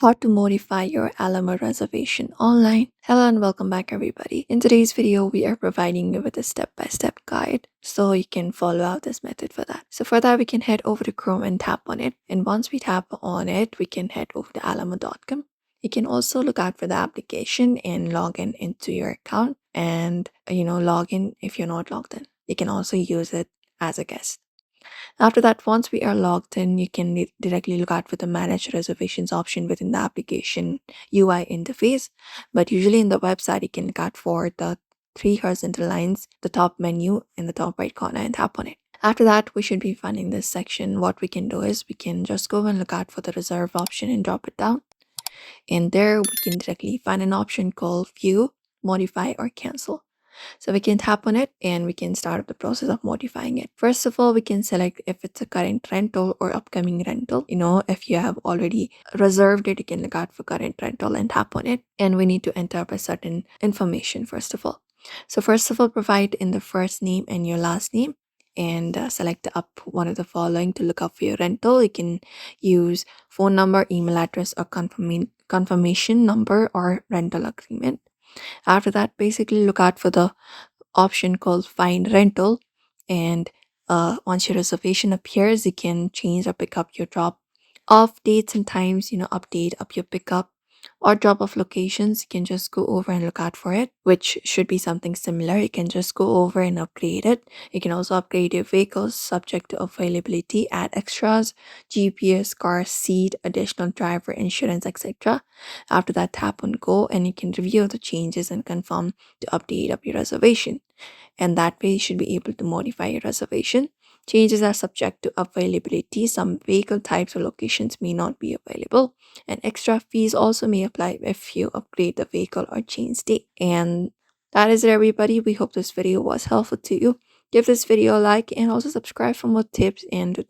How to modify your Alamo reservation online. Hello and welcome back everybody. In today's video, we are providing you with a step-by-step guide so you can follow out this method for that. So for that, we can head over to Chrome and tap on it. And once we tap on it, we can head over to alamo.com. You can also look out for the application and log in into your account and log in if you're not logged in. You can also use it as a guest. After that, once we are logged in, you can directly look out for the manage reservations option within the application UI interface. But usually in the website, you can look out for the three horizontal lines, the top menu in the top right corner, and tap on it. After that, we should be finding this section. What we can do is we can just go and look out for the reserve option and drop it down. And there we can directly find an option called view, modify, or cancel. So we can tap on it and we can start the process of modifying it. First of all, we can select if it's a current rental or upcoming rental. If you have already reserved it, you can look out for current rental and tap on it. And we need to enter up a certain information first of all. So first of all, provide in the first name and your last name and select up one of the following to look up for your rental. You can use phone number, email address, or confirmation number or rental agreement. After that, basically look out for the option called find rental, and once your reservation appears, you can change or pick up your drop off dates and times, update up your pickup or drop off locations. You can just go over and look out for it, which should be something similar. You can just go over and upgrade it. You can also upgrade your vehicles subject to availability, add extras, GPS, car seat, additional driver insurance, etc. After that, tap on go and you can review the changes and confirm to update up your reservation. And that way you should be able to modify your reservation. Changes are subject to availability. Some vehicle types or locations may not be available, and extra fees also may apply if you upgrade the vehicle or change date. And that is it, everybody. We hope this video was helpful to you. Give this video a like and also subscribe for more tips and tutorials.